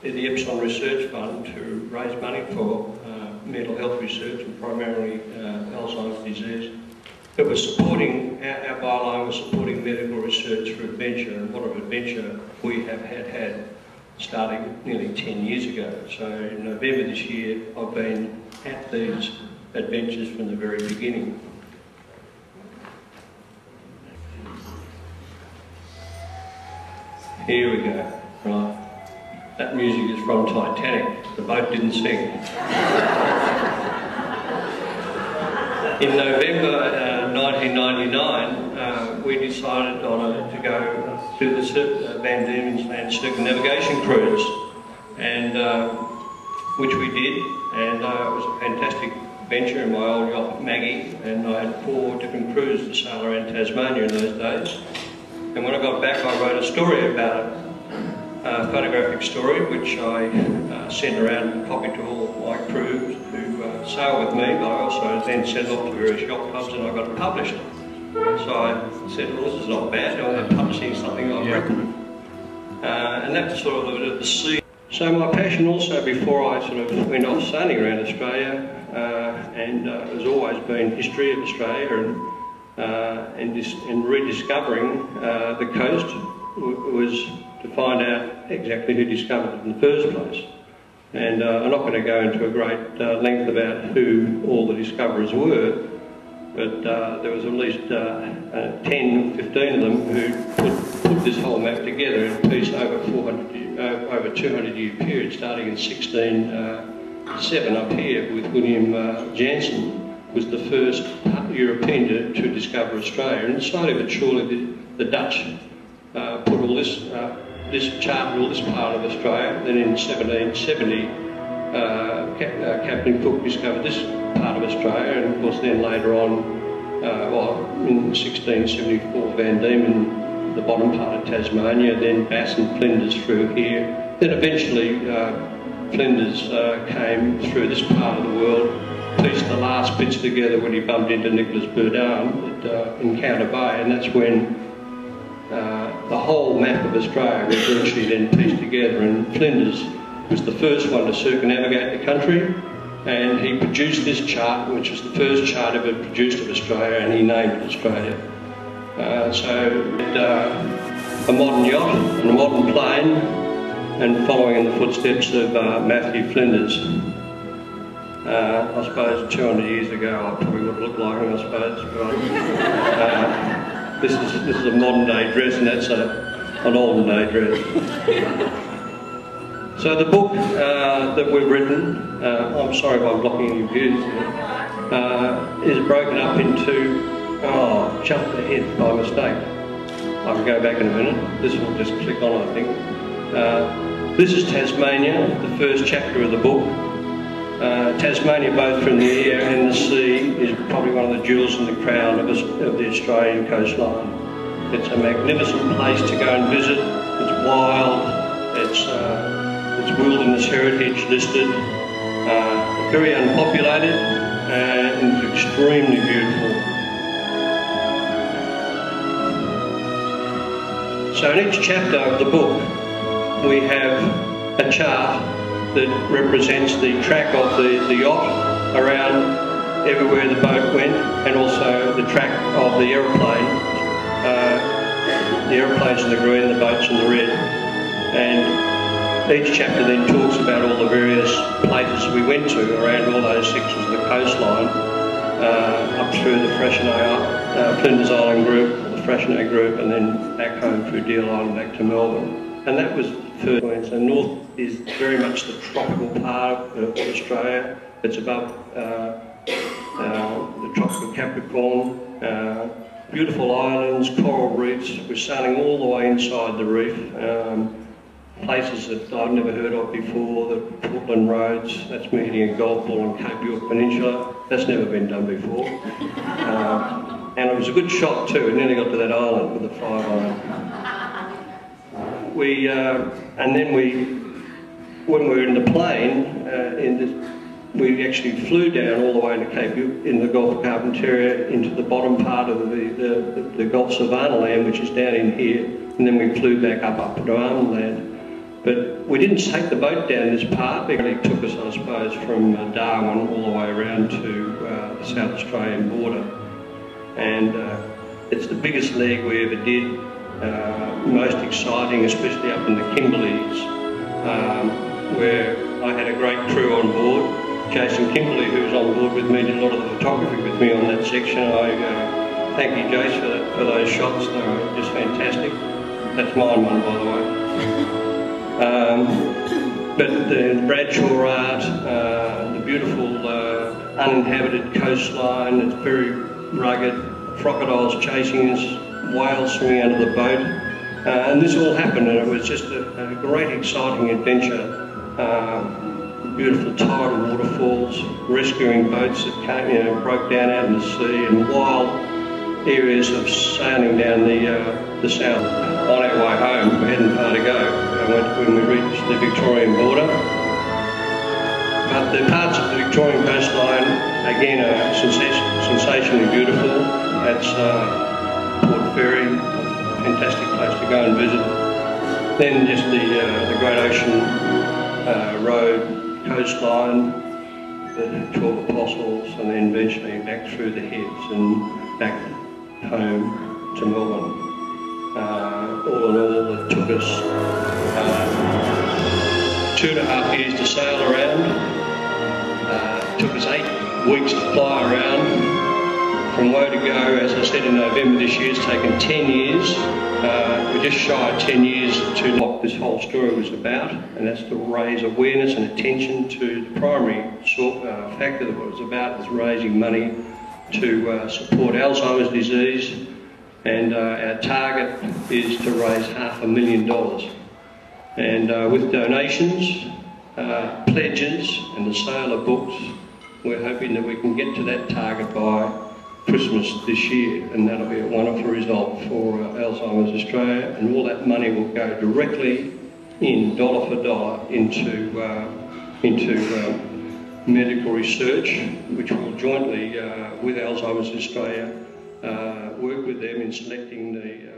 The Epsilon Research Fund to raise money for mental health research, and primarily Alzheimer's disease. It was supporting, our byline was supporting medical research for adventure, and what an adventure we have had starting nearly 10 years ago. So in November this year, I've been at these adventures from the very beginning. Here we go, right. That music is from Titanic. The boat didn't sink. In November 1999, we decided to go do the Van Diemen's Land circumnavigation cruise, and which we did, and it was a fantastic adventure in my old yacht Maggie, and I had 4 different cruises to sail around Tasmania in those days. And when I got back, I wrote a story about it. A photographic story which I sent around and copied to all my crew who sail with me, but I also then sent it off to various yacht clubs and I got it published. So I said, well, this is not bad, I'm publishing something I've written. And that's sort of the seed. So my passion also, before I sort of went off sailing around Australia, and has always been history of Australia and rediscovering the coast was to find out exactly who discovered it in the first place. And I'm not going to go into a great length about who all the discoverers were, but there was at least 10 or 15 of them who put this whole map together in a piece over 200-year period, starting in 1607 up here with William Jansen, was the first European to discover Australia. And slowly but surely the Dutch put all this charted all this part of Australia. Then in 1770, Captain Cook discovered this part of Australia, and of course then later on, in 1674, Van Diemen, the bottom part of Tasmania, then Bass and Flinders through here. Then eventually Flinders came through this part of the world, pieced the last bits together when he bumped into Nicholas Bourdon at Encounter Bay, and that's when the whole map of Australia was virtually then pieced together, and Flinders was the first one to circumnavigate the country, and he produced this chart, which was the first chart ever produced of Australia, and he named it Australia. A modern yacht and a modern plane, and following in the footsteps of Matthew Flinders. I suppose 200 years ago I probably would have looked like him, I suppose. But, this is a modern day dress, and that's an olden day dress. So the book that we've written, I'm sorry if I'm blocking any views, is broken up into, jumped ahead by mistake. I can go back in a minute. This will just click on, I think. This is Tasmania, the first chapter of the book. Tasmania, both from the air and the sea, is probably one of the jewels in the crown of the Australian coastline. It's a magnificent place to go and visit. It's wild, it's wilderness heritage listed, very unpopulated, and it's extremely beautiful. So in each chapter of the book, we have a chart that represents the track of the yacht around everywhere the boat went, and also the track of the aeroplane. The aeroplanes in the green, the boats in the red. And each chapter then talks about all the various places we went to around all those sections of the coastline, up through the Flinders Island group, the Freixenet group, and then back home through Deal Island back to Melbourne. And that was first point. So north is very much the tropical part of Australia. It's above the tropical Capricorn. Beautiful islands, coral reefs. We're sailing all the way inside the reef. Places that I've never heard of before, the Portland Roads, that's me hitting a golf ball on Cape York Peninsula. That's never been done before. And it was a good shot too. We nearly got to that island with a 5-iron. And then when we were in the plane, we actually flew down all the way to Cape in the Gulf of Carpentaria into the bottom part of the Gulf Savannah land, which is down in here, and then we flew back up to Arnhem Land. But we didn't take the boat down this part. It really took us, I suppose, from Darwin all the way around to the South Australian border. And it's the biggest leg we ever did, most exciting, especially up in the Kimberleys, where I had a great crew on board. Jason Kimberley, who was on board with me, did a lot of the photography with me on that section. I thank you, Jace, for those shots. They were just fantastic. That's mine one, by the way. But the Bradshaw art, the beautiful uninhabited coastline, it's very rugged, crocodiles chasing us, whales swimming under the boat. And this all happened, and it was just a great, exciting adventure. Beautiful tidal waterfalls, rescuing boats that came, broke down out in the sea, and wild areas of sailing down the south. On our way home, we hadn't far to go when we reached the Victorian border. But the parts of the Victorian coastline, again, are sensationally beautiful. That's Port Fairy, fantastic place to go and visit. Then just the Great Ocean Road coastline, the 12 Apostles, and then eventually back through the Heads and back home to Melbourne. All in all, it took us 2.5 years to sail around. It took us 8 weeks to fly around. From woe to go, as I said in November this year, it's taken 10 years. We're just shy of 10 years to what this whole story was about, and that's to raise awareness and attention to the primary factor that it was about, is raising money to support Alzheimer's disease, and our target is to raise $500,000. And with donations, pledges and the sale of books, we're hoping that we can get to that target by Christmas this year, and that'll be a wonderful result for Alzheimer's Australia, and all that money will go directly in, dollar for dollar, into medical research, which will jointly with Alzheimer's Australia work with them in selecting the